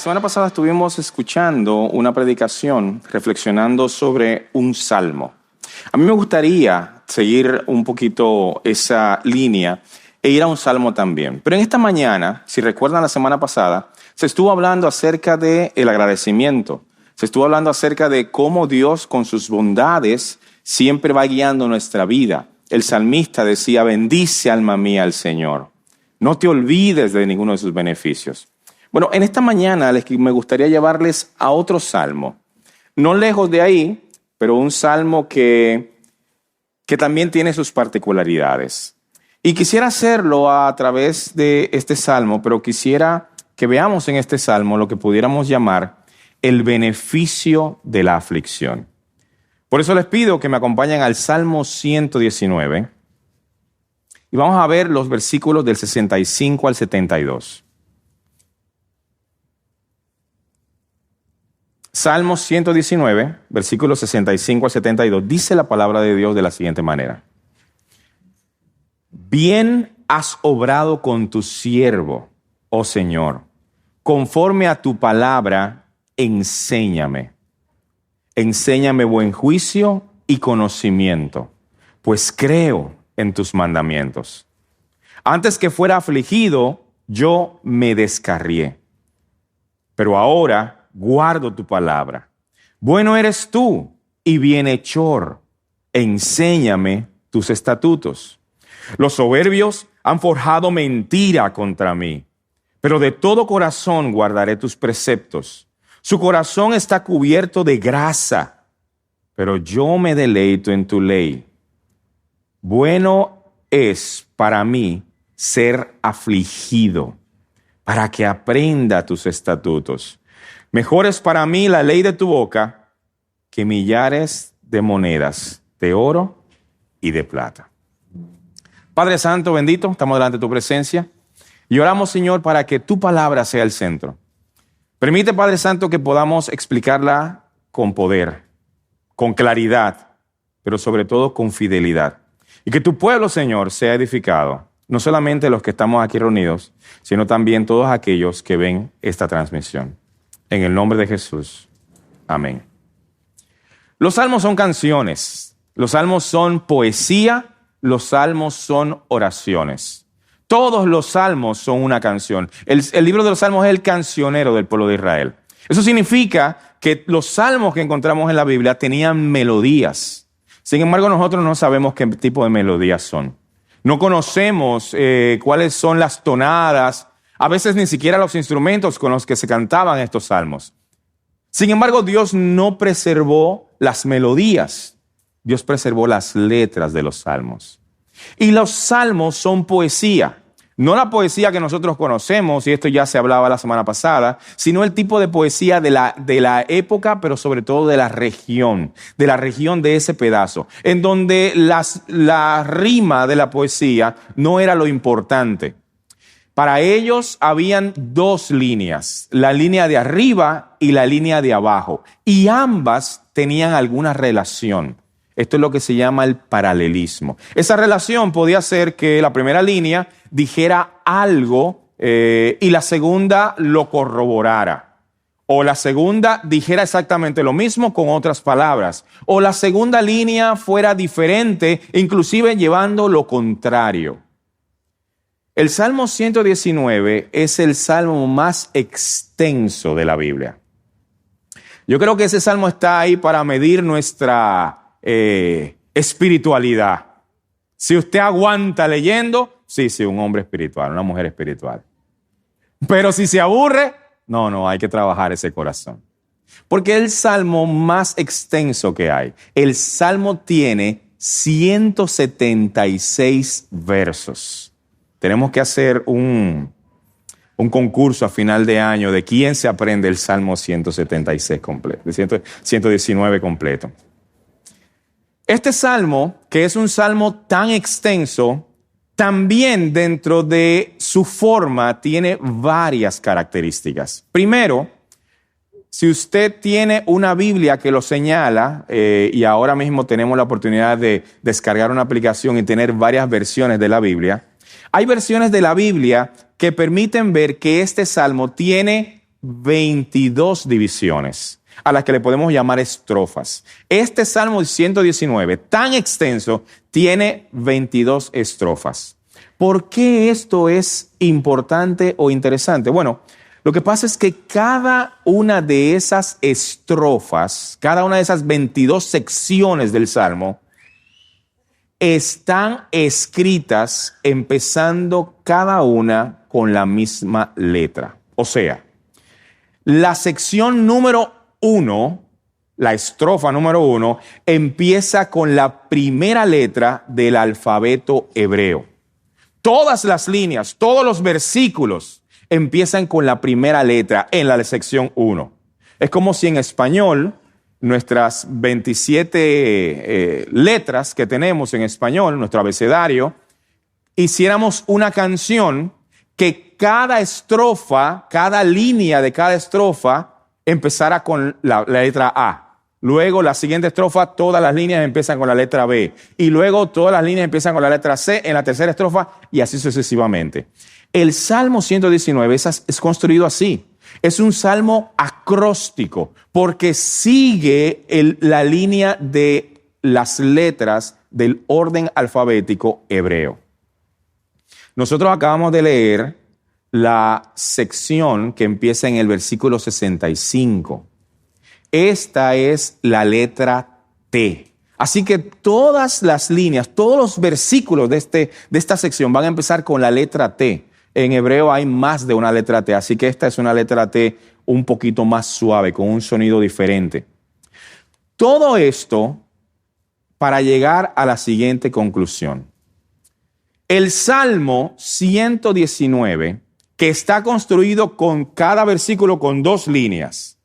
semana pasada estuvimos escuchando una predicación reflexionando sobre un salmo. A mí me gustaría seguir un poquito esa línea e ir a un salmo también. Pero en esta mañana, si recuerdan la semana pasada, se estuvo hablando acerca del agradecimiento. Se estuvo hablando acerca de cómo Dios con sus bondades siempre va guiando nuestra vida. El salmista decía, bendice alma mía al Señor. No te olvides de ninguno de sus beneficios. Bueno, en esta mañana me gustaría llevarles a otro salmo. No lejos de ahí, pero un salmo que también tiene sus particularidades. Y quisiera hacerlo a través de este salmo, pero quisiera que veamos en este salmo lo que pudiéramos llamar el beneficio de la aflicción. Por eso les pido que me acompañen al Salmo 119 y vamos a ver los versículos del 65 al 72. Salmo 119, versículos 65 al 72, dice la palabra de Dios de la siguiente manera. Bien has obrado con tu siervo, oh Señor, conforme a tu palabra, enséñame. Enséñame buen juicio y conocimiento, pues creo en tus mandamientos. Antes que fuera afligido, yo me descarrié, pero ahora guardo tu palabra. Bueno eres tú y bienhechor, enséñame tus estatutos. Los soberbios han forjado mentira contra mí, pero de todo corazón guardaré tus preceptos. Su corazón está cubierto de grasa, pero yo me deleito en tu ley. Bueno es para mí ser afligido, para que aprenda tus estatutos. Mejor es para mí la ley de tu boca que millares de monedas de oro y de plata. Padre Santo, bendito, estamos delante de tu presencia y oramos, Señor, para que tu palabra sea el centro. Permite, Padre Santo, que podamos explicarla con poder, con claridad, pero sobre todo con fidelidad. Y que tu pueblo, Señor, sea edificado, no solamente los que estamos aquí reunidos, sino también todos aquellos que ven esta transmisión. En el nombre de Jesús. Amén. Los salmos son canciones, los salmos son poesía, los salmos son oraciones. Todos los salmos son una canción. El libro de los salmos es el cancionero del pueblo de Israel. Eso significa que los salmos que encontramos en la Biblia tenían melodías. Sin embargo, nosotros no sabemos qué tipo de melodías son. No conocemos cuáles son las tonadas, a veces ni siquiera los instrumentos con los que se cantaban estos salmos. Sin embargo, Dios no preservó las melodías. Dios preservó las letras de los salmos. Y los salmos son poesía. No la poesía que nosotros conocemos, y esto ya se hablaba la semana pasada, sino el tipo de poesía de la época, pero sobre todo de la región de ese pedazo, en donde la rima de la poesía no era lo importante. Para ellos habían dos líneas, la línea de arriba y la línea de abajo, y ambas tenían alguna relación. Esto es lo que se llama el paralelismo. Esa relación podía ser que la primera línea dijera algo y la segunda lo corroborara. O la segunda dijera exactamente lo mismo con otras palabras. O la segunda línea fuera diferente, inclusive llevando lo contrario. El Salmo 119 es el salmo más extenso de la Biblia. Yo creo que ese salmo está ahí para medir nuestra espiritualidad. Si usted aguanta leyendo, sí, un hombre espiritual, una mujer espiritual. Pero si se aburre, no, hay que trabajar ese corazón. Porque es el salmo más extenso que hay. El salmo tiene 176 versos. Tenemos que hacer un concurso a final de año de quién se aprende el Salmo 176 completo, 119 completo. Este salmo, que es un salmo tan extenso, también dentro de su forma tiene varias características. Primero, si usted tiene una Biblia que lo señala, y ahora mismo tenemos la oportunidad de descargar una aplicación y tener varias versiones de la Biblia, hay versiones de la Biblia que permiten ver que este salmo tiene 22 divisiones, a las que le podemos llamar estrofas. Este Salmo 119, tan extenso, tiene 22 estrofas. ¿Por qué esto es importante o interesante? Bueno, lo que pasa es que cada una de esas estrofas, cada una de esas 22 secciones del Salmo, están escritas empezando cada una con la misma letra. O sea, la sección número 1, la estrofa número 1, empieza con la primera letra del alfabeto hebreo. Todas las líneas, todos los versículos empiezan con la primera letra en la sección 1. Es como si en español, nuestras 27 letras que tenemos en español, nuestro abecedario, hiciéramos una canción que cada estrofa, cada línea de cada estrofa empezara con la letra A. Luego la siguiente estrofa, todas las líneas empiezan con la letra B. Y luego todas las líneas empiezan con la letra C en la tercera estrofa y así sucesivamente. El Salmo 119 es construido así. Es un salmo acróstico porque sigue la línea de las letras del orden alfabético hebreo. Nosotros acabamos de leer la sección que empieza en el versículo 65. Esta es la letra T. Así que todas las líneas, todos los versículos de esta sección van a empezar con la letra T. En hebreo hay más de una letra T, así que esta es una letra T un poquito más suave, con un sonido diferente. Todo esto para llegar a la siguiente conclusión. El Salmo 119, que está construido con cada versículo con 2 líneas,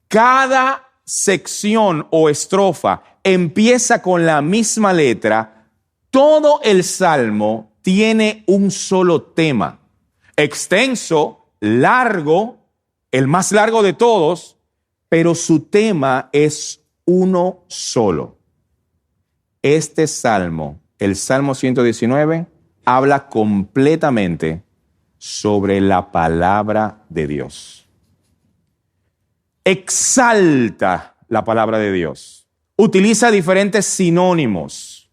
cada sección o estrofa empieza con la misma letra, todo el Salmo tiene un solo tema, extenso, largo, el más largo de todos, pero su tema es uno solo. Este Salmo, el Salmo 119, habla completamente sobre la palabra de Dios. Exalta la palabra de Dios. Utiliza diferentes sinónimos,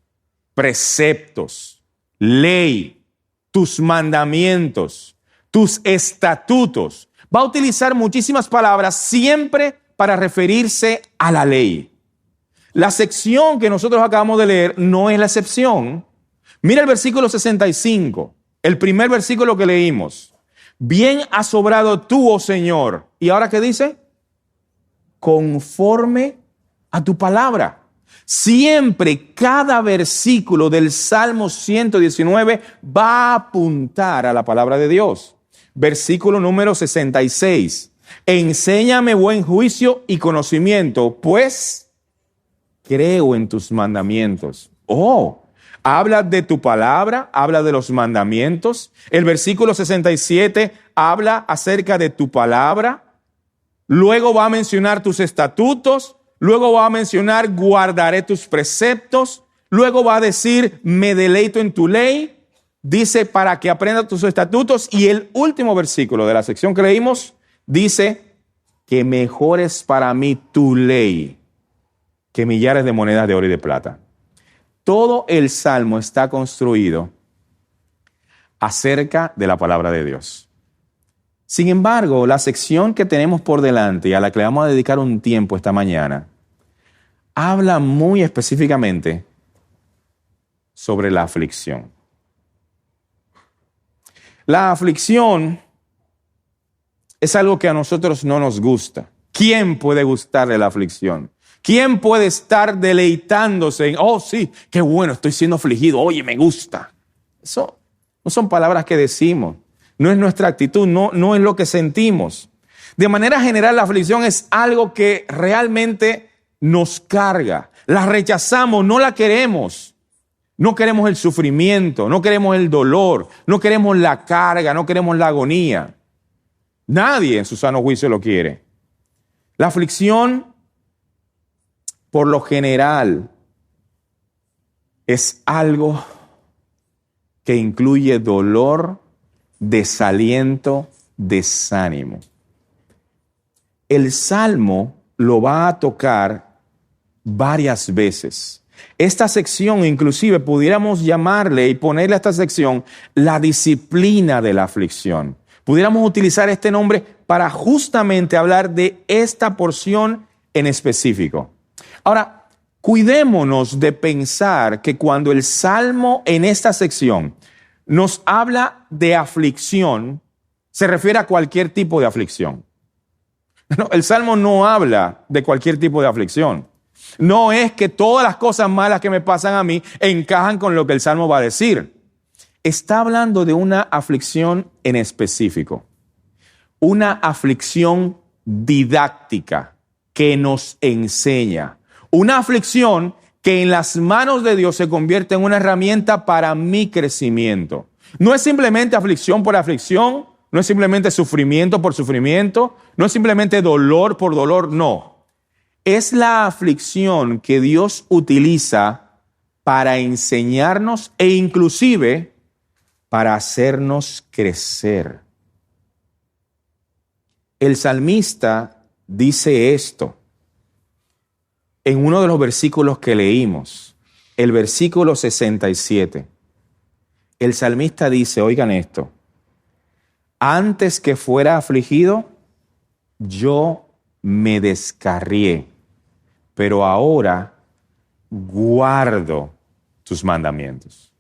preceptos, ley, tus mandamientos, tus estatutos. Va a utilizar muchísimas palabras siempre para referirse a la ley. La sección que nosotros acabamos de leer no es la excepción. Mira el versículo 65, el primer versículo que leímos. Bien has obrado tú, oh Señor. ¿Y ahora qué dice? Conforme a tu palabra. Siempre cada versículo del Salmo 119 va a apuntar a la palabra de Dios. Versículo número 66. Enséñame buen juicio y conocimiento, pues creo en tus mandamientos. Habla de tu palabra, habla de los mandamientos. El versículo 67 habla acerca de tu palabra. Luego va a mencionar tus estatutos. Luego va a mencionar guardaré tus preceptos. Luego va a decir me deleito en tu ley. Dice para que aprenda tus estatutos. Y el último versículo de la sección que leímos dice que mejor es para mí tu ley que millares de monedas de oro y de plata. Todo el Salmo está construido acerca de la palabra de Dios. Sin embargo, la sección que tenemos por delante y a la que le vamos a dedicar un tiempo esta mañana, habla muy específicamente sobre la aflicción. La aflicción es algo que a nosotros no nos gusta. ¿Quién puede gustarle la aflicción? ¿Quién puede estar deleitándose en, oh sí, qué bueno, estoy siendo afligido, oye, me gusta? Eso no son palabras que decimos, no es nuestra actitud, no es lo que sentimos. De manera general, la aflicción es algo que realmente nos carga. La rechazamos, no la queremos. No queremos el sufrimiento, no queremos el dolor, no queremos la carga, no queremos la agonía. Nadie en su sano juicio lo quiere. La aflicción, por lo general, es algo que incluye dolor, desaliento, desánimo. el Salmo lo va a tocar varias veces. Esta sección, inclusive, pudiéramos llamarle y ponerle a esta sección la disciplina de la aflicción. Pudiéramos utilizar este nombre para justamente hablar de esta porción en específico. Ahora, cuidémonos de pensar que cuando el Salmo en esta sección nos habla de aflicción, se refiere a cualquier tipo de aflicción. No, el Salmo no habla de cualquier tipo de aflicción. No es que todas las cosas malas que me pasan a mí encajan con lo que el Salmo va a decir. Está hablando de una aflicción en específico. Una aflicción didáctica que nos enseña. Una aflicción que en las manos de Dios se convierte en una herramienta para mi crecimiento. No es simplemente aflicción por aflicción, no es simplemente sufrimiento por sufrimiento, no es simplemente dolor por dolor, no. Es la aflicción que Dios utiliza para enseñarnos e inclusive para hacernos crecer. El salmista dice esto en uno de los versículos que leímos, el versículo 67. El salmista dice, oigan esto, antes que fuera afligido, yo me descarrié, pero ahora guardo tus mandamientos.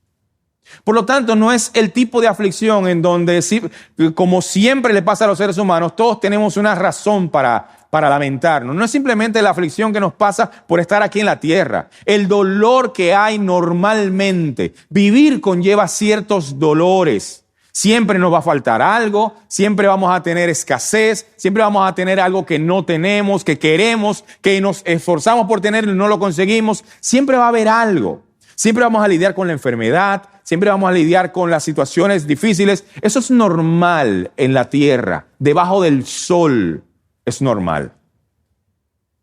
Por lo tanto, no es el tipo de aflicción en donde, como siempre le pasa a los seres humanos, todos tenemos una razón para lamentarnos. No es simplemente la aflicción que nos pasa por estar aquí en la tierra. El dolor que hay normalmente. Vivir conlleva ciertos dolores. Siempre nos va a faltar algo, siempre vamos a tener escasez, siempre vamos a tener algo que no tenemos, que queremos, que nos esforzamos por tenerlo y no lo conseguimos. Siempre va a haber algo. Siempre vamos a lidiar con la enfermedad, siempre vamos a lidiar con las situaciones difíciles. Eso es normal en la tierra, debajo del sol es normal.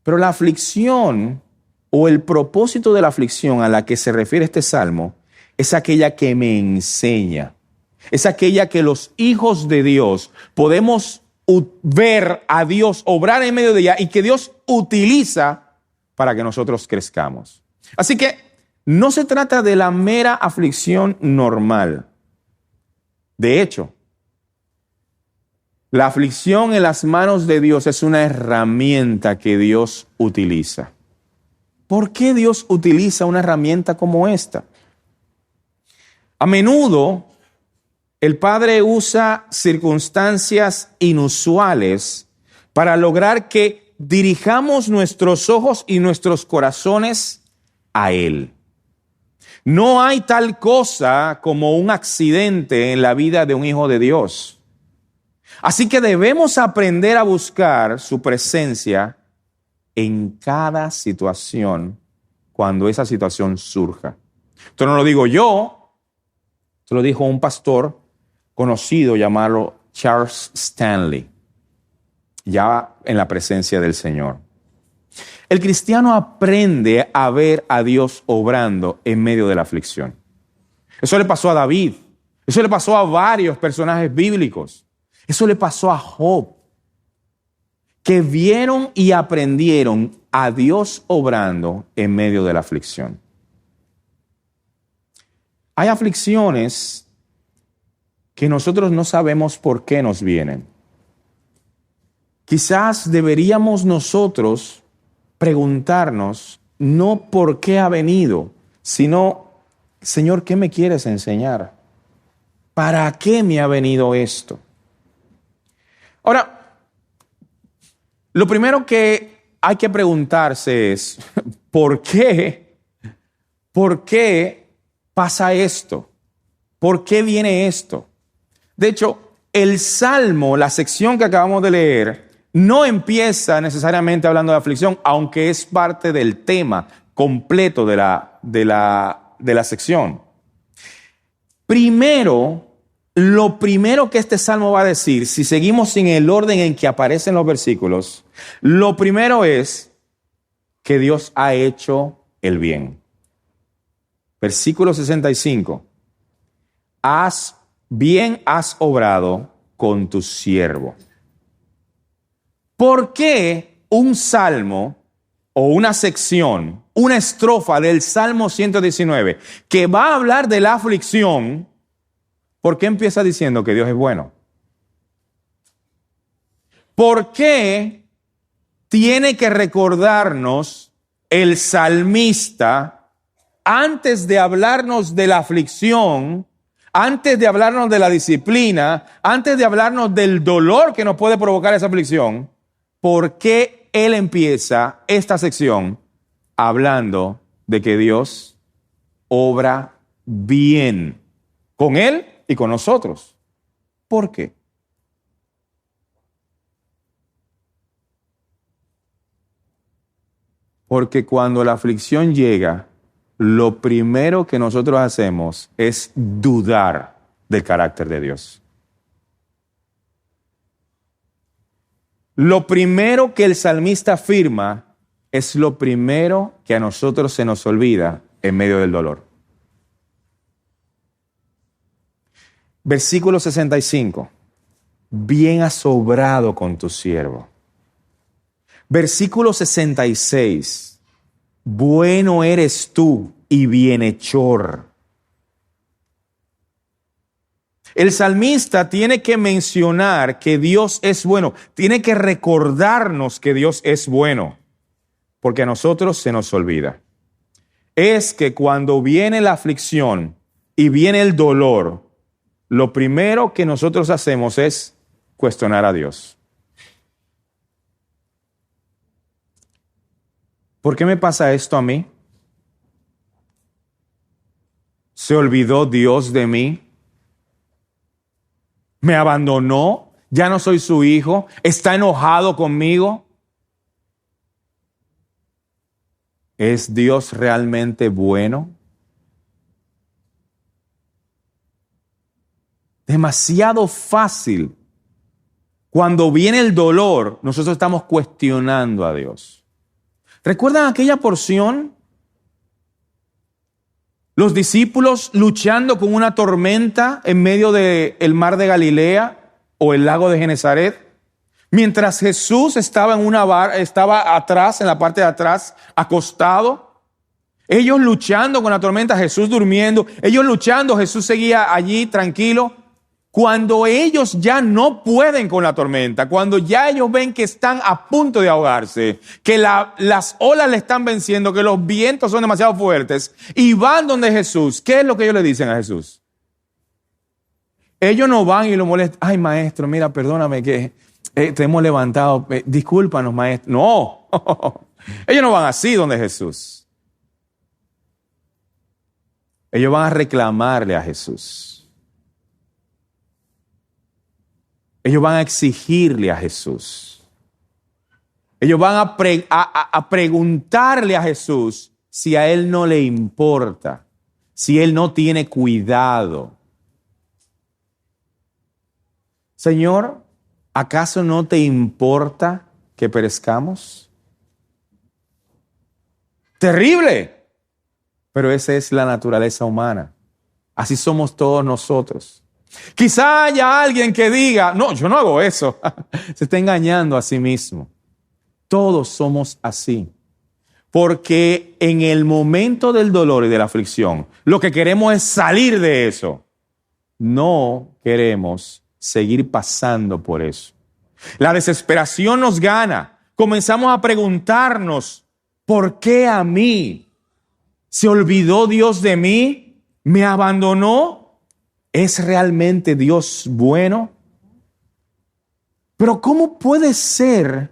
Pero la aflicción o el propósito de la aflicción a la que se refiere este salmo es aquella que me enseña. Es aquella que los hijos de Dios podemos ver a Dios obrar en medio de ella y que Dios utiliza para que nosotros crezcamos. Así que no se trata de la mera aflicción normal. De hecho, la aflicción en las manos de Dios es una herramienta que Dios utiliza. ¿Por qué Dios utiliza una herramienta como esta? A menudo, el Padre usa circunstancias inusuales para lograr que dirijamos nuestros ojos y nuestros corazones a Él. No hay tal cosa como un accidente en la vida de un hijo de Dios. Así que debemos aprender a buscar su presencia en cada situación cuando esa situación surja. Esto no lo digo yo, esto lo dijo un pastor conocido llamado Charles Stanley, ya en la presencia del Señor. El cristiano aprende a ver a Dios obrando en medio de la aflicción. Eso le pasó a David, eso le pasó a varios personajes bíblicos, eso le pasó a Job, que vieron y aprendieron a Dios obrando en medio de la aflicción. Hay aflicciones que nosotros no sabemos por qué nos vienen. Quizás deberíamos nosotros preguntarnos no por qué ha venido, sino, Señor, ¿qué me quieres enseñar? ¿Para qué me ha venido esto? Ahora, lo primero que hay que preguntarse es, ¿por qué? ¿Por qué pasa esto? ¿Por qué viene esto? De hecho, el Salmo, la sección que acabamos de leer, no empieza necesariamente hablando de aflicción, aunque es parte del tema completo de la sección. Lo primero que este salmo va a decir, si seguimos en el orden en que aparecen los versículos, lo primero es que Dios ha hecho el bien. Versículo 65. Bien has obrado con tu siervo. ¿Por qué un salmo o una sección, una estrofa del Salmo 119 que va a hablar de la aflicción, por qué empieza diciendo que Dios es bueno? ¿Por qué tiene que recordarnos el salmista antes de hablarnos de la aflicción, antes de hablarnos de la disciplina, antes de hablarnos del dolor que nos puede provocar esa aflicción? ¿Por qué él empieza esta sección hablando de que Dios obra bien con él y con nosotros? ¿Por qué? Porque cuando la aflicción llega, lo primero que nosotros hacemos es dudar del carácter de Dios. Lo primero que el salmista afirma es lo primero que a nosotros se nos olvida en medio del dolor. Versículo 65. Bien has obrado con tu siervo. Versículo 66. Bueno eres tú y bienhechor. El salmista tiene que mencionar que Dios es bueno. Tiene que recordarnos que Dios es bueno. Porque a nosotros se nos olvida. Es que cuando viene la aflicción y viene el dolor, lo primero que nosotros hacemos es cuestionar a Dios. ¿Por qué me pasa esto a mí? ¿Se olvidó Dios de mí? ¿Me abandonó? ¿Ya no soy su hijo? ¿Está enojado conmigo? ¿Es Dios realmente bueno? Demasiado fácil. Cuando viene el dolor, nosotros estamos cuestionando a Dios. ¿Recuerdan aquella porción? Los discípulos luchando con una tormenta en medio del mar de Galilea o el lago de Genesaret. Mientras Jesús estaba en estaba atrás, en la parte de atrás, acostado. Ellos luchando con la tormenta, Jesús durmiendo. Ellos luchando, Jesús seguía allí tranquilo. Cuando ellos ya no pueden con la tormenta, cuando ya ellos ven que están a punto de ahogarse, que las olas le están venciendo, que los vientos son demasiado fuertes, y van donde Jesús, ¿qué es lo que ellos le dicen a Jesús? Ellos no van y lo molestan. Ay, maestro, mira, perdóname que te hemos levantado. Discúlpanos, maestro. No, ellos no van así donde Jesús. Ellos van a reclamarle a Jesús. Ellos van a exigirle a Jesús. Ellos van a preguntarle a Jesús si a Él no le importa, si Él no tiene cuidado. Señor, ¿acaso no te importa que perezcamos? Terrible, pero esa es la naturaleza humana. Así somos todos nosotros. Quizá haya alguien que diga, no, yo no hago eso. Se está engañando a sí mismo. Todos somos así. Porque en el momento del dolor y de la aflicción, lo que queremos es salir de eso. No queremos seguir pasando por eso. La desesperación nos gana. Comenzamos a preguntarnos, ¿por qué a mí? ¿Se olvidó Dios de mí? ¿Me abandonó? ¿Es realmente Dios bueno? Pero ¿cómo puede ser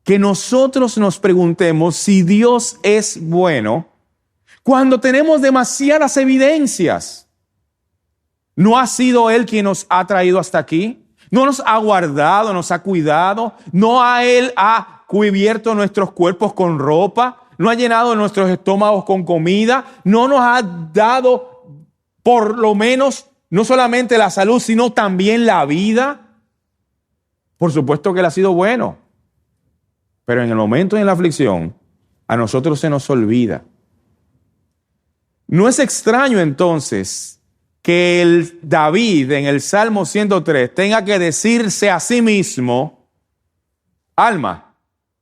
que nosotros nos preguntemos si Dios es bueno cuando tenemos demasiadas evidencias? ¿No ha sido Él quien nos ha traído hasta aquí? ¿No nos ha guardado, nos ha cuidado? ¿No a Él ha cubierto nuestros cuerpos con ropa? ¿No ha llenado nuestros estómagos con comida? ¿No nos ha dado por lo menos no solamente la salud, sino también la vida? Por supuesto que Él ha sido bueno. Pero en el momento de la aflicción, a nosotros se nos olvida. No es extraño entonces que el David en el Salmo 103 tenga que decirse a sí mismo, Alma,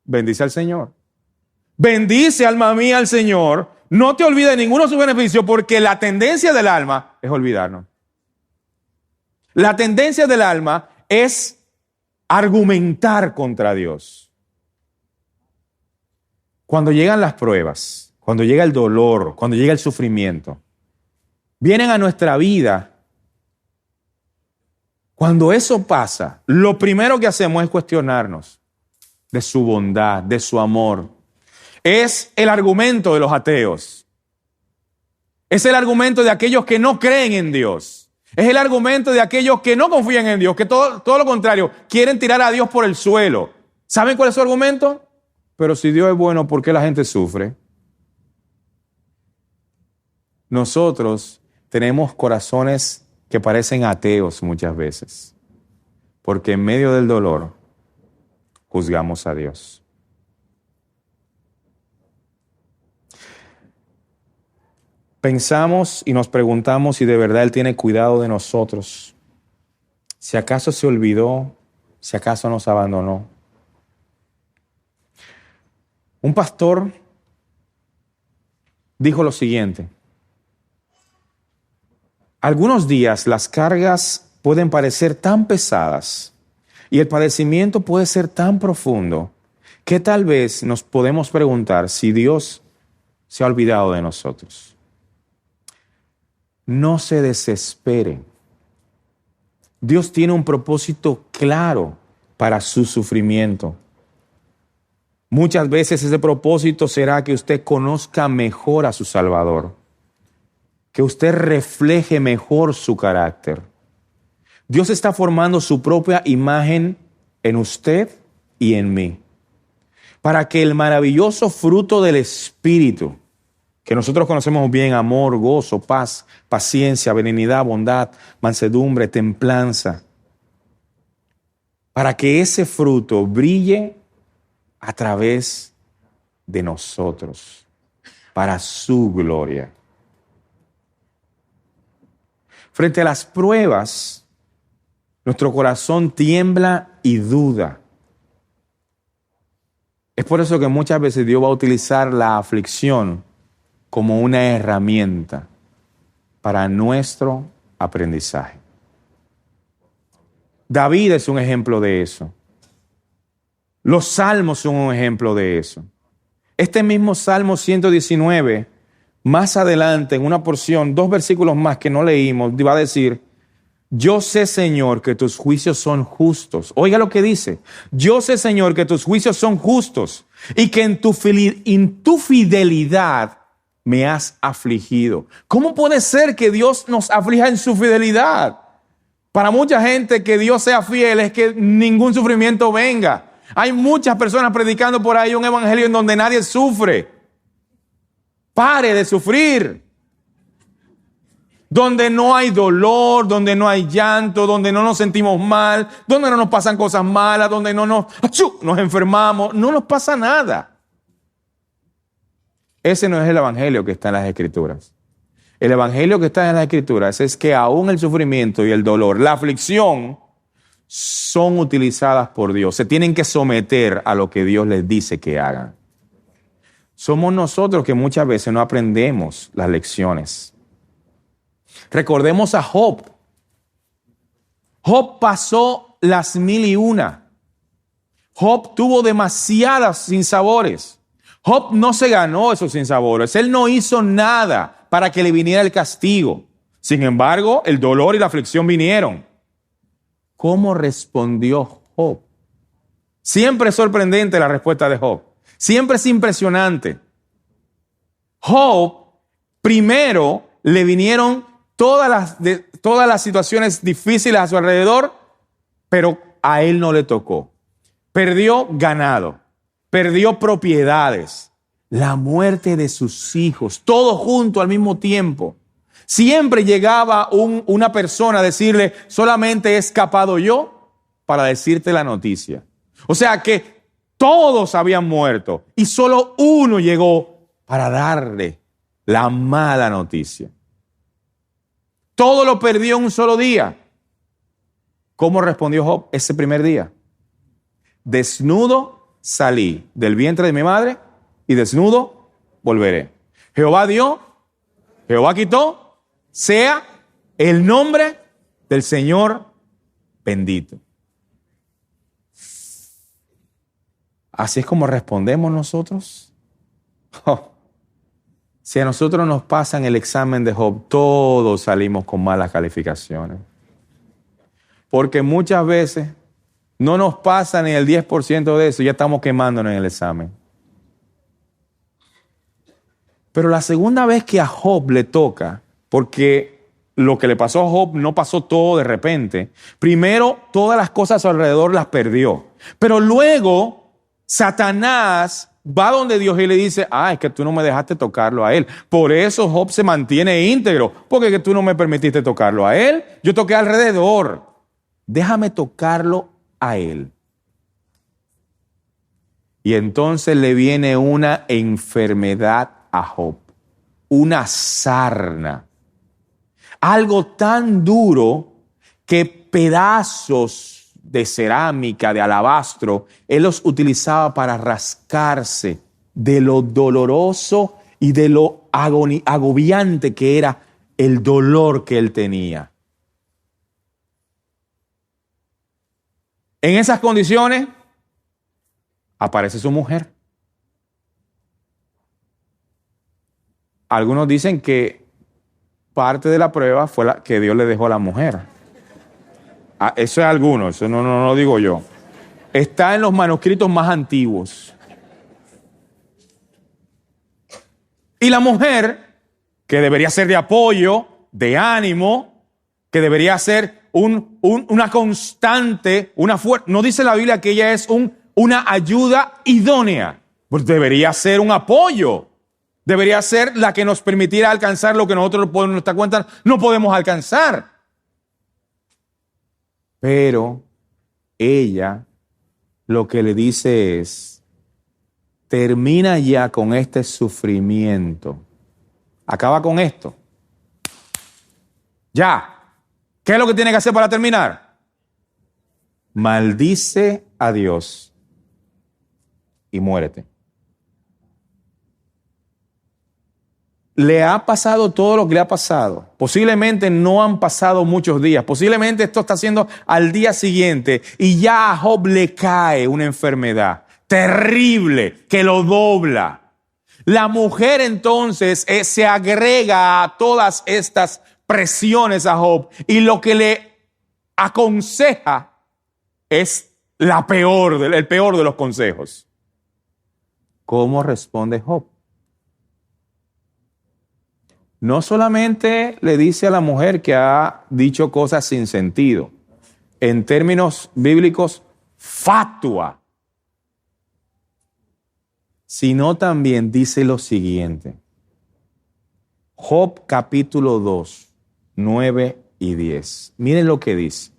bendice al Señor. Bendice, alma mía, al Señor. No te olvides de ninguno de sus beneficios, porque la tendencia del alma es olvidarnos. La tendencia del alma es argumentar contra Dios. Cuando llegan las pruebas, cuando llega el dolor, cuando llega el sufrimiento, vienen a nuestra vida. Cuando eso pasa, lo primero que hacemos es cuestionarnos de su bondad, de su amor. Es el argumento de los ateos. Es el argumento de aquellos que no creen en Dios. Es el argumento de aquellos que no confían en Dios, que todo lo contrario, quieren tirar a Dios por el suelo. ¿Saben cuál es su argumento? Pero si Dios es bueno, ¿por qué la gente sufre? Nosotros tenemos corazones que parecen ateos muchas veces, porque en medio del dolor juzgamos a Dios. Pensamos y nos preguntamos si de verdad Él tiene cuidado de nosotros. Si acaso se olvidó, si acaso nos abandonó. Un pastor dijo lo siguiente: algunos días las cargas pueden parecer tan pesadas y el padecimiento puede ser tan profundo que tal vez nos podemos preguntar si Dios se ha olvidado de nosotros. No se desespere. Dios tiene un propósito claro para su sufrimiento. Muchas veces ese propósito será que usted conozca mejor a su Salvador, que usted refleje mejor su carácter. Dios está formando su propia imagen en usted y en mí, para que el maravilloso fruto del Espíritu, que nosotros conocemos bien, amor, gozo, paz, paciencia, benignidad, bondad, mansedumbre, templanza, para que ese fruto brille a través de nosotros, para su gloria. Frente a las pruebas, nuestro corazón tiembla y duda. Es por eso que muchas veces Dios va a utilizar la aflicción como una herramienta para nuestro aprendizaje. David es un ejemplo de eso. Los salmos son un ejemplo de eso. Este mismo Salmo 119, más adelante en una porción, 2 versículos más que no leímos, va a decir: yo sé, Señor, que tus juicios son justos. Oiga lo que dice: yo sé, Señor, que tus juicios son justos y que en tu fidelidad me has afligido. ¿Cómo puede ser que Dios nos aflija en su fidelidad? Para mucha gente, que Dios sea fiel es que ningún sufrimiento venga. Hay muchas personas predicando por ahí un evangelio en donde nadie sufre. Pare de sufrir. Donde no hay dolor, donde no hay llanto, donde no nos sentimos mal, donde no nos pasan cosas malas, donde no nos enfermamos, no nos pasa nada. Ese no es el evangelio que está en las Escrituras. El evangelio que está en las Escrituras es que aún el sufrimiento y el dolor, la aflicción, son utilizadas por Dios. Se tienen que someter a lo que Dios les dice que hagan. Somos nosotros que muchas veces no aprendemos las lecciones. Recordemos a Job. Job pasó las 1001. Job tuvo demasiadas sinsabores. Job no se ganó esos sinsabores. Él no hizo nada para que le viniera el castigo. Sin embargo, el dolor y la aflicción vinieron. ¿Cómo respondió Job? Siempre es sorprendente la respuesta de Job. Siempre es impresionante. Job, primero le vinieron todas las situaciones difíciles a su alrededor, pero a él no le tocó. Perdió ganado, perdió propiedades, la muerte de sus hijos, todo junto al mismo tiempo. Siempre llegaba una persona a decirle: solamente he escapado yo para decirte la noticia. O sea que todos habían muerto y solo uno llegó para darle la mala noticia. Todo lo perdió en un solo día. ¿Cómo respondió Job ese primer día? desnudo salí del vientre de mi madre y desnudo volveré. Jehová dio, Jehová quitó, sea el nombre del Señor bendito. Así es como respondemos nosotros. Oh, si a nosotros nos pasan el examen de Job, todos salimos con malas calificaciones. Porque muchas veces no nos pasa ni el 10% de eso, ya estamos quemándonos en el examen. Pero la segunda vez que a Job le toca, porque lo que le pasó a Job no pasó todo de repente. Primero, todas las cosas a su alrededor las perdió. Pero luego, Satanás va donde Dios y le dice, es que tú no me dejaste tocarlo a él. Por eso Job se mantiene íntegro, porque que tú no me permitiste tocarlo a él. Yo toqué alrededor. Déjame tocarlo a él. Y entonces le viene una enfermedad a Job, una sarna, algo tan duro que pedazos de cerámica, de alabastro, él los utilizaba para rascarse de lo doloroso y de lo agobiante que era el dolor que él tenía. En esas condiciones aparece su mujer. Algunos dicen que parte de la prueba fue la que Dios le dejó a la mujer. Eso es algunos, eso no lo digo yo. Está en los manuscritos más antiguos. Y la mujer, que debería ser de apoyo, de ánimo, que debería ser una constante, una fuerza. No dice la Biblia que ella es una ayuda idónea, pues debería ser un apoyo. Debería ser la que nos permitiera alcanzar lo que nosotros por nuestra cuenta no podemos alcanzar. Pero ella lo que le dice es, termina ya con este sufrimiento. Acaba con esto. Ya. ¿Qué es lo que tiene que hacer para terminar? Maldice a Dios y muérete. Le ha pasado todo lo que le ha pasado. Posiblemente no han pasado muchos días. Posiblemente esto está haciendo al día siguiente y ya a Job le cae una enfermedad terrible que lo dobla. La mujer entonces se agrega a todas estas presiones a Job y lo que le aconseja es el peor de los consejos. ¿Cómo responde Job? No solamente le dice a la mujer que ha dicho cosas sin sentido, en términos bíblicos, fatua, sino también dice lo siguiente. Job capítulo 2, 9 y 10. Miren lo que dice.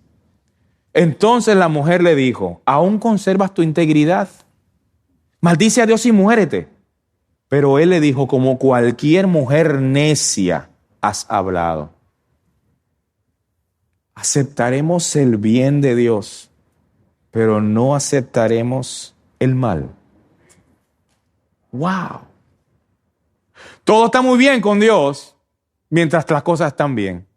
Entonces la mujer le dijo, ¿aún conservas tu integridad? Maldice a Dios y muérete. Pero él le dijo, como cualquier mujer necia has hablado. Aceptaremos el bien de Dios, pero no aceptaremos el mal. ¡Wow! Todo está muy bien con Dios mientras las cosas están bien.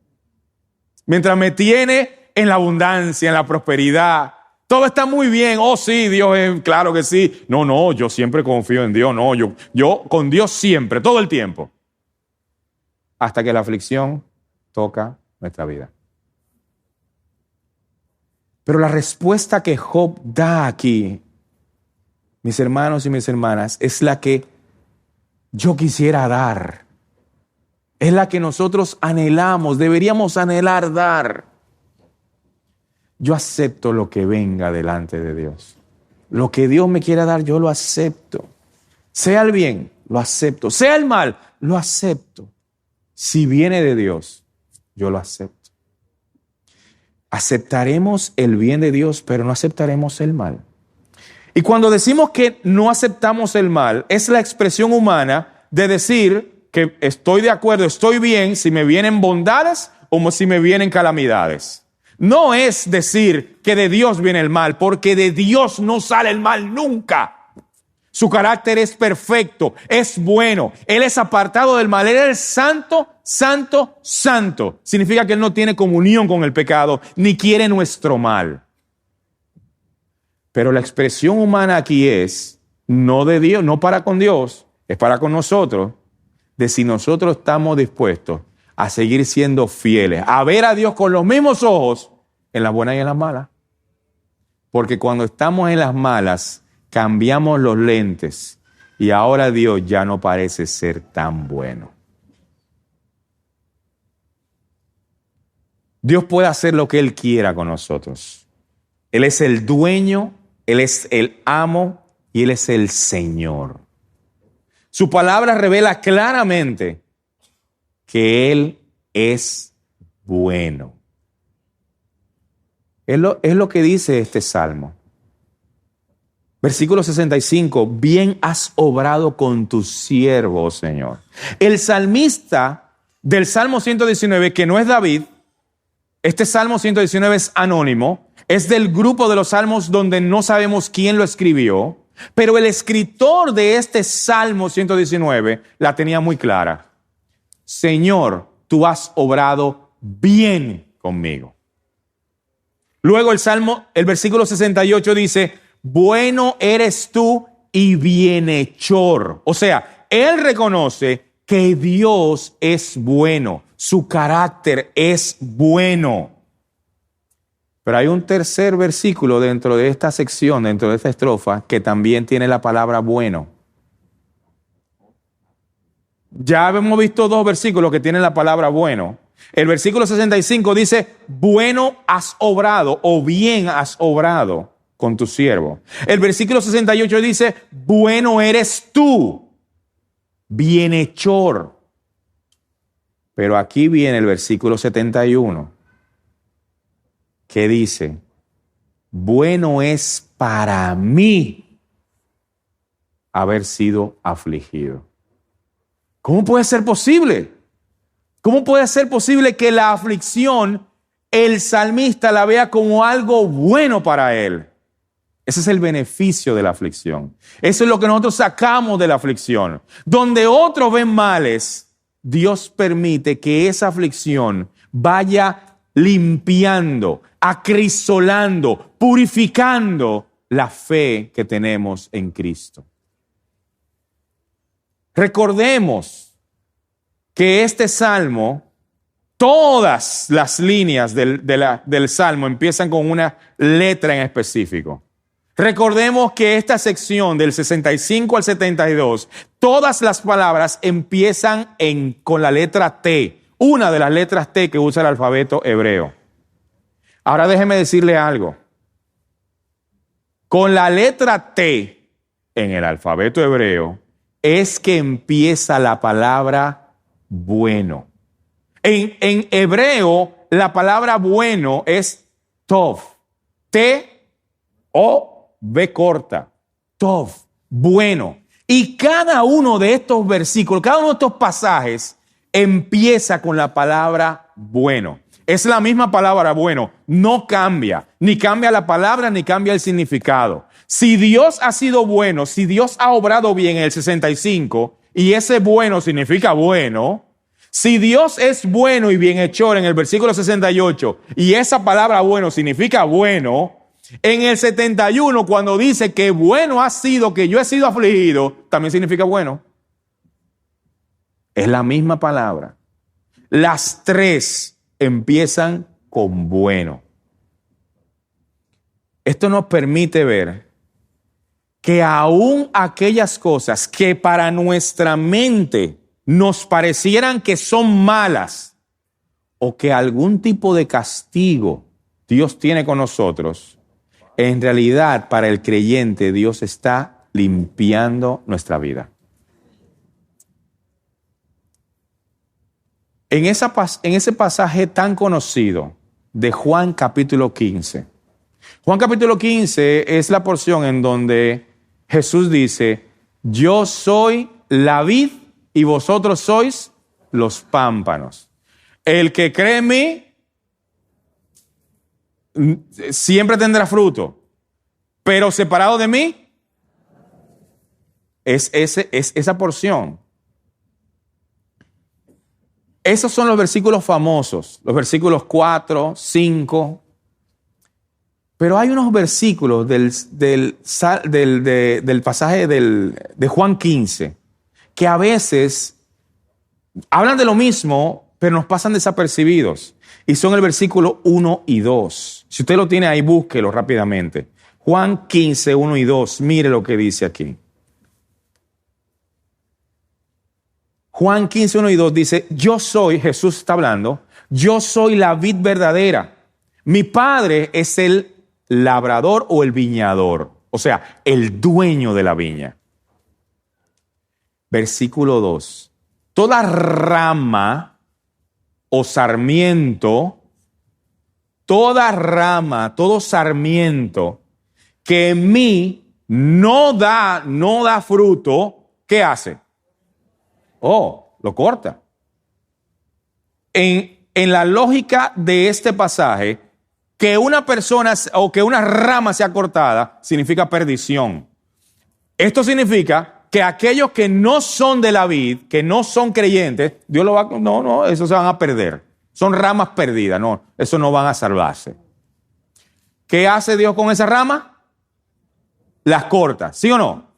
Mientras me tiene en la abundancia, en la prosperidad. Todo está muy bien. Oh, sí, Dios es, claro que sí. No, yo siempre confío en Dios. No, yo con Dios siempre, todo el tiempo. Hasta que la aflicción toca nuestra vida. Pero la respuesta que Job da aquí, mis hermanos y mis hermanas, es la que yo quisiera dar. Es la que nosotros anhelamos, deberíamos anhelar dar. Yo acepto lo que venga delante de Dios. Lo que Dios me quiera dar, yo lo acepto. Sea el bien, lo acepto. Sea el mal, lo acepto. Si viene de Dios, yo lo acepto. Aceptaremos el bien de Dios, pero no aceptaremos el mal. Y cuando decimos que no aceptamos el mal, es la expresión humana de decir que estoy de acuerdo, estoy bien si me vienen bondades o si me vienen calamidades. No es decir que de Dios viene el mal, porque de Dios no sale el mal nunca. Su carácter es perfecto, es bueno. Él es apartado del mal. Él es santo, santo, santo. Significa que Él no tiene comunión con el pecado, ni quiere nuestro mal. Pero la expresión humana aquí es, no de Dios, no para con Dios, es para con nosotros, de si nosotros estamos dispuestos a seguir siendo fieles, a ver a Dios con los mismos ojos en las buenas y en las malas. Porque cuando estamos en las malas, cambiamos los lentes y ahora Dios ya no parece ser tan bueno. Dios puede hacer lo que Él quiera con nosotros. Él es el dueño, Él es el amo y Él es el Señor. Su palabra revela claramente que Él es bueno. Es lo que dice este salmo. Versículo 65, bien has obrado con tu siervo, oh Señor. El salmista del Salmo 119, que no es David, este Salmo 119 es anónimo, es del grupo de los salmos donde no sabemos quién lo escribió, pero el escritor de este Salmo 119 la tenía muy clara. Señor, tú has obrado bien conmigo. Luego el versículo 68 dice, bueno eres tú y bienhechor. O sea, él reconoce que Dios es bueno, su carácter es bueno. Pero hay un tercer versículo dentro de esta sección, dentro de esta estrofa, que también tiene la palabra bueno. Ya hemos visto dos versículos que tienen la palabra bueno. El versículo 65 dice, bueno has obrado o bien has obrado con tu siervo. El versículo 68 dice, bueno eres tú, bienhechor. Pero aquí viene el versículo 71, que dice, bueno es para mí haber sido afligido. ¿Cómo puede ser posible? ¿Cómo puede ser posible que la aflicción, el salmista la vea como algo bueno para él? Ese es el beneficio de la aflicción. Eso es lo que nosotros sacamos de la aflicción. Donde otros ven males, Dios permite que esa aflicción vaya limpiando, acrisolando, purificando la fe que tenemos en Cristo. Recordemos que este salmo, todas las líneas del salmo empiezan con una letra en específico. Recordemos que esta sección del 65 al 72, todas las palabras empiezan con la letra T, una de las letras T que usa el alfabeto hebreo. Ahora déjeme decirle algo. Con la letra T en el alfabeto hebreo es que empieza la palabra bueno. En hebreo la palabra bueno es tov, T-O B corta, tov, bueno. Y cada uno de estos versículos, cada uno de estos pasajes empieza con la palabra bueno. Es la misma palabra bueno, no cambia, ni cambia la palabra, ni cambia el significado. Si Dios ha sido bueno, si Dios ha obrado bien en el 65, y ese bueno significa bueno, si Dios es bueno y bienhechor en el versículo 68, y esa palabra bueno significa bueno, en el 71, cuando dice que bueno ha sido que yo he sido afligido, también significa bueno. Es la misma palabra. Las tres empiezan con bueno. Esto nos permite ver que aún aquellas cosas que para nuestra mente nos parecieran que son malas o que algún tipo de castigo Dios tiene con nosotros, en realidad, para el creyente, Dios está limpiando nuestra vida. En ese pasaje tan conocido de Juan capítulo 15. Juan capítulo 15 es la porción en donde Jesús dice, yo soy la vid y vosotros sois los pámpanos. El que cree en mí, siempre tendrá fruto, pero separado de mí, es esa porción. Esos son los versículos famosos, los versículos 4, 5. Pero hay unos versículos del pasaje de Juan 15 que a veces hablan de lo mismo, pero nos pasan desapercibidos. Y son el versículo 1 y 2. Si usted lo tiene ahí, búsquelo rápidamente. Juan 15, 1 y 2. Mire lo que dice aquí. Juan 15, 1 y 2 dice, yo soy, Jesús está hablando, yo soy la vid verdadera. Mi Padre es el labrador o el viñador, o sea, el dueño de la viña. Versículo 2. Toda rama o sarmiento, todo sarmiento que en mí no da fruto, ¿qué hace? Lo corta. En la lógica de este pasaje, que una persona o que una rama sea cortada significa perdición. Esto significa que aquellos que no son de la vid, que no son creyentes, Dios lo va a... No, esos se van a perder. Son ramas perdidas, no, esos no van a salvarse. ¿Qué hace Dios con esa rama? Las corta, ¿sí o no?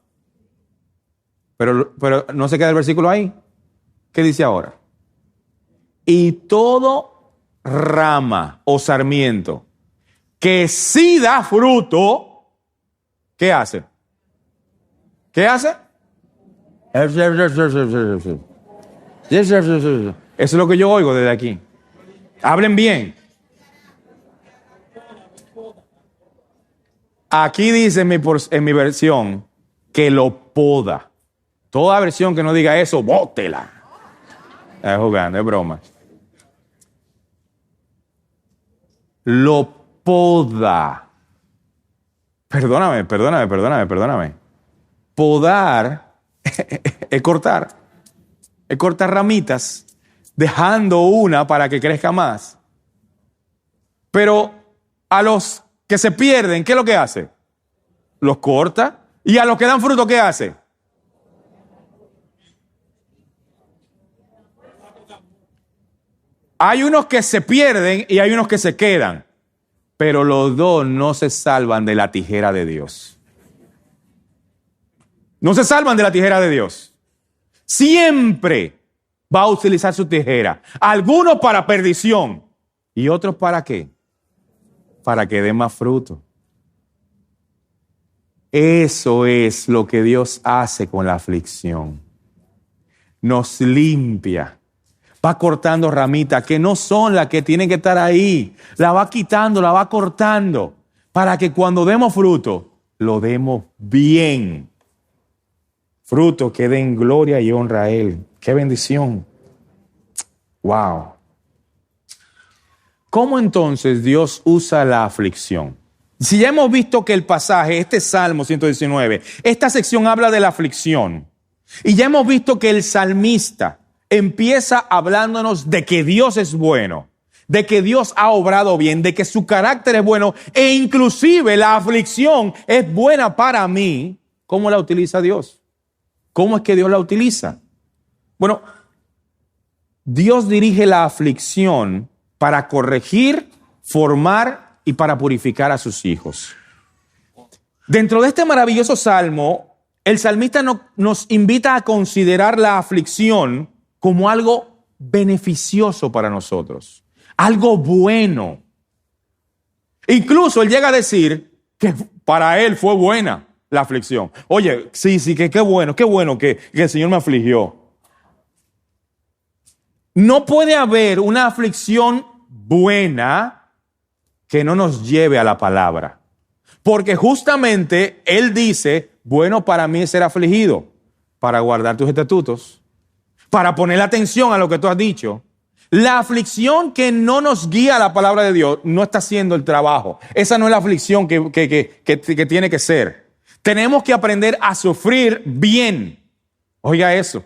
Pero no se queda el versículo ahí. ¿Qué dice ahora? Y todo rama o sarmiento que sí da fruto, ¿qué hace? ¿Qué hace? Eso es lo que yo oigo desde aquí. Hablen bien. Aquí dice en mi versión que lo poda. Toda versión que no diga eso, bótela. Es jugando, es broma. Lo poda. Perdóname. Podar es cortar. Es cortar ramitas, dejando una para que crezca más. Pero a los que se pierden, ¿qué es lo que hace? Los corta. Y a los que dan fruto, ¿qué hace? Hay unos que se pierden y hay unos que se quedan, pero los dos no se salvan de la tijera de Dios. No se salvan de la tijera de Dios. Siempre va a utilizar su tijera. Algunos para perdición y otros para qué? Para que dé más fruto. Eso es lo que Dios hace con la aflicción. Nos limpia. Va cortando ramitas que no son las que tienen que estar ahí. La va quitando, la va cortando. Para que cuando demos fruto, lo demos bien. Fruto que den gloria y honra a Él. ¡Qué bendición! ¡Wow! ¿Cómo entonces Dios usa la aflicción? Si ya hemos visto que el pasaje, este Salmo 119, esta sección habla de la aflicción. Y ya hemos visto que el salmista empieza hablándonos de que Dios es bueno, de que Dios ha obrado bien, de que su carácter es bueno e inclusive la aflicción es buena para mí. ¿Cómo la utiliza Dios? ¿Cómo es que Dios la utiliza? Bueno, Dios dirige la aflicción para corregir, formar y para purificar a sus hijos. Dentro de este maravilloso salmo, el salmista nos invita a considerar la aflicción como algo beneficioso para nosotros, algo bueno. Incluso él llega a decir que para él fue buena la aflicción. Oye, sí, que qué bueno que el Señor me afligió. No puede haber una aflicción buena que no nos lleve a la palabra. Porque justamente Él dice, bueno para mí es ser afligido, para guardar tus estatutos, para poner atención a lo que tú has dicho. La aflicción que no nos guía a la palabra de Dios no está haciendo el trabajo. Esa no es la aflicción que tiene que ser. Tenemos que aprender a sufrir bien. Oiga eso.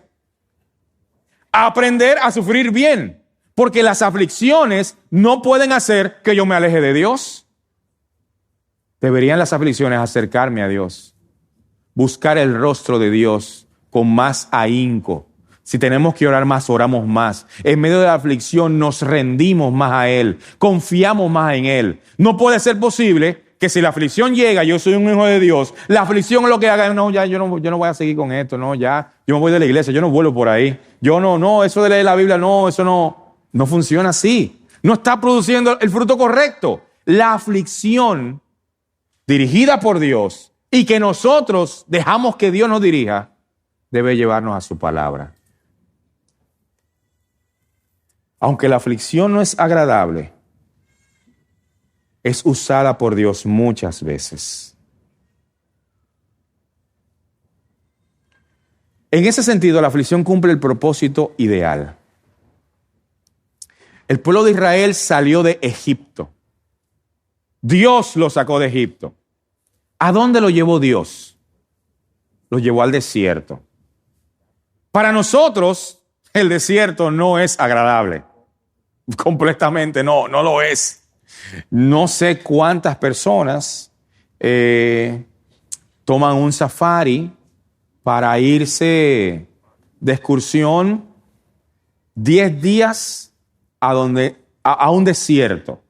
Aprender a sufrir bien. Porque las aflicciones no pueden hacer que yo me aleje de Dios. Deberían las aflicciones acercarme a Dios, buscar el rostro de Dios con más ahínco. Si tenemos que orar más, oramos más. En medio de la aflicción nos rendimos más a Él, confiamos más en Él. No puede ser posible que si la aflicción llega, yo soy un hijo de Dios, la aflicción es lo que haga, no, ya yo no voy a seguir con esto, no, ya, yo me voy de la iglesia, yo no vuelvo por ahí. Yo no, eso de leer la Biblia, no, eso no funciona así. No está produciendo el fruto correcto. La aflicción dirigida por Dios y que nosotros dejamos que Dios nos dirija, debe llevarnos a su palabra. Aunque la aflicción no es agradable, es usada por Dios muchas veces. En ese sentido, la aflicción cumple el propósito ideal. El pueblo de Israel salió de Egipto. Dios lo sacó de Egipto. ¿A dónde lo llevó Dios? Lo llevó al desierto. Para nosotros, el desierto no es agradable. Completamente no lo es. No sé cuántas personas toman un safari para irse de excursión 10 días a un desierto.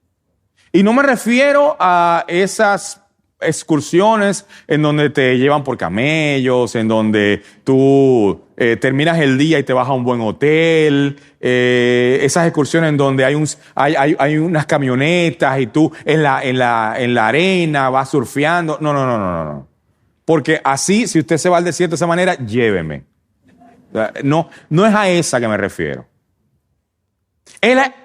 Y no me refiero a esas excursiones en donde te llevan por camellos, en donde tú terminas el día y te vas a un buen hotel, esas excursiones en donde hay unas camionetas y tú en la arena vas surfeando. No. Porque así, si usted se va al desierto de esa manera, lléveme. No es a esa que me refiero.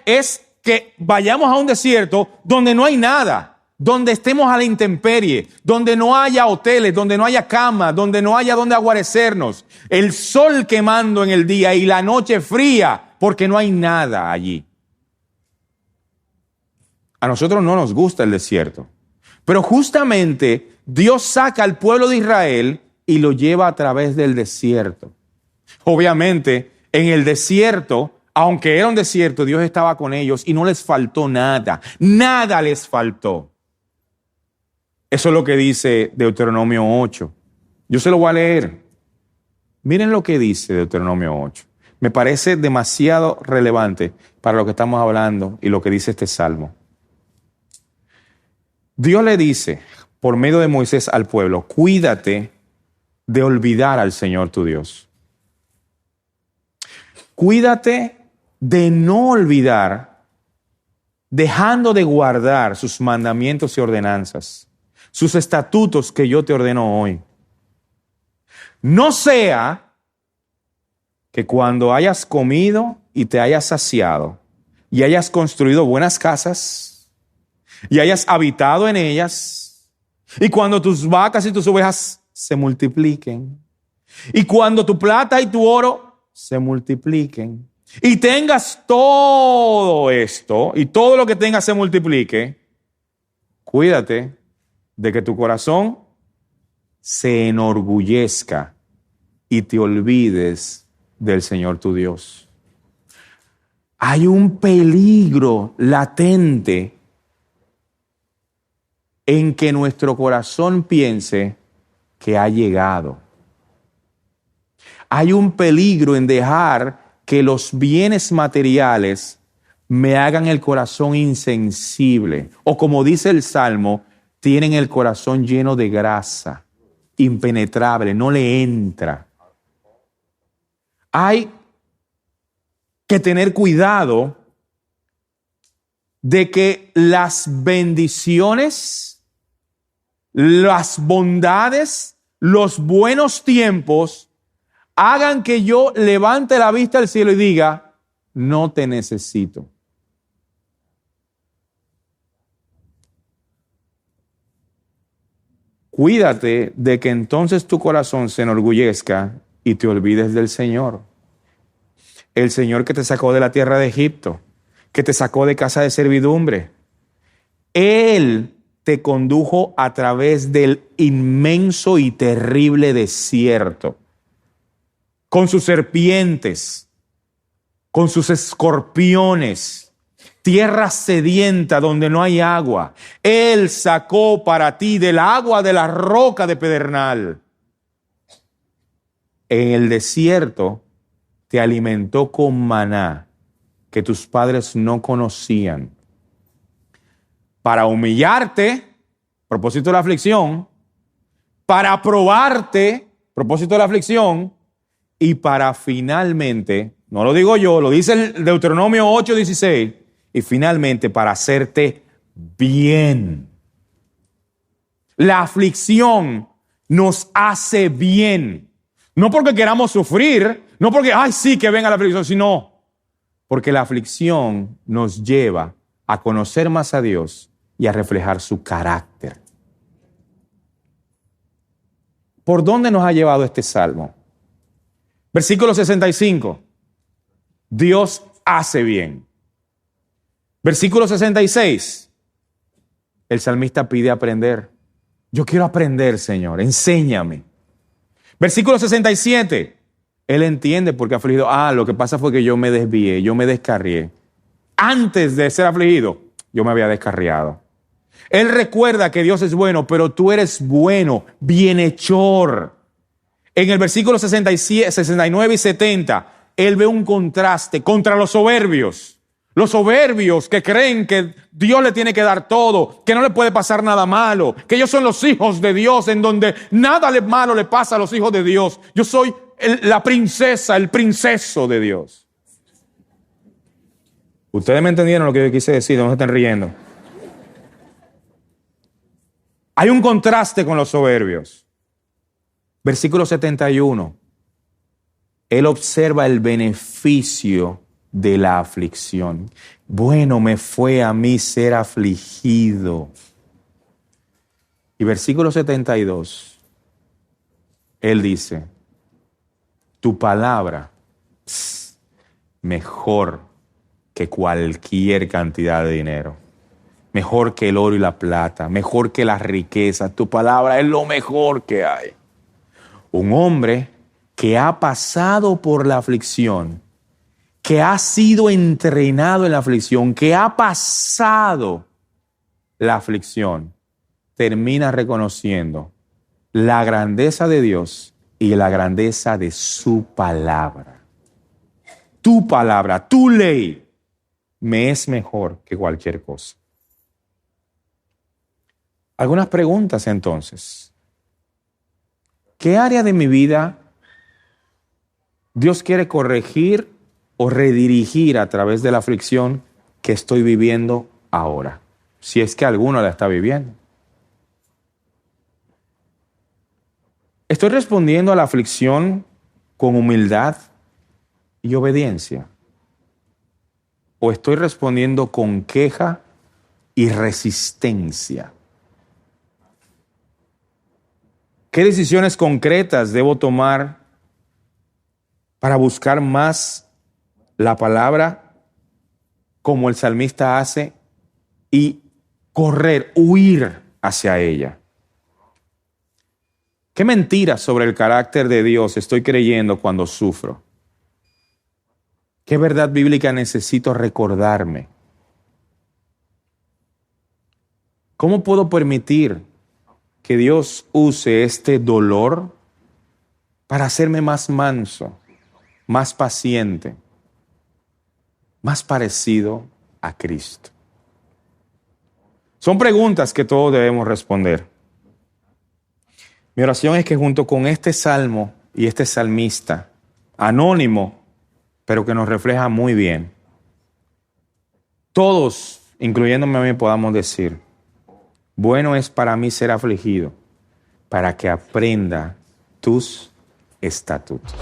Es que vayamos a un desierto donde no hay nada. Donde estemos a la intemperie, donde no haya hoteles, donde no haya cama, donde no haya donde aguarecernos, el sol quemando en el día y la noche fría, porque no hay nada allí. A nosotros no nos gusta el desierto, pero justamente Dios saca al pueblo de Israel y lo lleva a través del desierto. Obviamente, en el desierto, aunque era un desierto, Dios estaba con ellos y no les faltó nada, nada les faltó. Eso es lo que dice Deuteronomio 8. Yo se lo voy a leer. Miren lo que dice Deuteronomio 8. Me parece demasiado relevante para lo que estamos hablando y lo que dice este salmo. Dios le dice, por medio de Moisés al pueblo, cuídate de olvidar al Señor tu Dios. Cuídate de no olvidar, dejando de guardar sus mandamientos y ordenanzas, sus estatutos que yo te ordeno hoy. No sea que cuando hayas comido y te hayas saciado y hayas construido buenas casas y hayas habitado en ellas, y cuando tus vacas y tus ovejas se multipliquen, y cuando tu plata y tu oro se multipliquen, y tengas todo esto y todo lo que tengas se multiplique, cuídate de que tu corazón se enorgullezca y te olvides del Señor tu Dios. Hay un peligro latente en que nuestro corazón piense que ha llegado. Hay un peligro en dejar que los bienes materiales me hagan el corazón insensible. O como dice el Salmo, tienen el corazón lleno de grasa, impenetrable, no le entra. Hay que tener cuidado de que las bendiciones, las bondades, los buenos tiempos hagan que yo levante la vista al cielo y diga, no te necesito. Cuídate de que entonces tu corazón se enorgullezca y te olvides del Señor. El Señor que te sacó de la tierra de Egipto, que te sacó de casa de servidumbre. Él te condujo a través del inmenso y terrible desierto, con sus serpientes, con sus escorpiones. tierra sedienta donde no hay agua. Él sacó para ti del agua de la roca de pedernal. En el desierto te alimentó con maná que tus padres no conocían, para humillarte, propósito de la aflicción, para probarte, propósito de la aflicción, y para finalmente, no lo digo yo, lo dice el Deuteronomio 8:16, y finalmente para hacerte bien. La aflicción nos hace bien. No porque queramos sufrir, no porque, ay, sí, que venga la aflicción, sino porque la aflicción nos lleva a conocer más a Dios y a reflejar su carácter. ¿Por dónde nos ha llevado este salmo? Versículo 65. Dios hace bien. Versículo 66. El salmista pide aprender. Yo quiero aprender, Señor, enséñame. Versículo 67. Él entiende por qué afligido. Lo que pasa fue que yo me desvié, yo me descarrié. Antes de ser afligido, yo me había descarriado. Él recuerda que Dios es bueno, pero tú eres bueno, bienhechor. En el versículo 67, 69 y 70, él ve un contraste contra los soberbios. Los soberbios que creen que Dios le tiene que dar todo, que no le puede pasar nada malo, que ellos son los hijos de Dios, en donde nada malo le pasa a los hijos de Dios. Yo soy la princesa, el princeso de Dios. Ustedes me entendieron lo que yo quise decir, no se estén riendo. Hay un contraste con los soberbios. Versículo 71. Él observa el beneficio de la aflicción. Bueno me fue a mí ser afligido. Y versículo 72. Él dice, tu palabra es mejor que cualquier cantidad de dinero. Mejor que el oro y la plata, mejor que las riquezas. Tu palabra es lo mejor que hay. Un hombre que ha pasado por la aflicción, que ha sido entrenado en la aflicción, que ha pasado la aflicción, termina reconociendo la grandeza de Dios y la grandeza de su palabra. Tu palabra, tu ley, me es mejor que cualquier cosa. Algunas preguntas entonces. ¿Qué área de mi vida Dios quiere corregir o redirigir a través de la aflicción que estoy viviendo ahora? Si es que alguno la está viviendo. ¿Estoy respondiendo a la aflicción con humildad y obediencia? ¿O estoy respondiendo con queja y resistencia? ¿Qué decisiones concretas debo tomar para buscar más la palabra como el salmista hace y correr, huir hacia ella? ¿Qué mentiras sobre el carácter de Dios estoy creyendo cuando sufro? ¿Qué verdad bíblica necesito recordarme? ¿Cómo puedo permitir que Dios use este dolor para hacerme más manso, más paciente, más parecido a Cristo? Son preguntas que todos debemos responder. Mi oración es que junto con este salmo y este salmista, anónimo, pero que nos refleja muy bien, todos, incluyéndome a mí, podamos decir, bueno es para mí ser afligido, para que aprenda tus estatutos.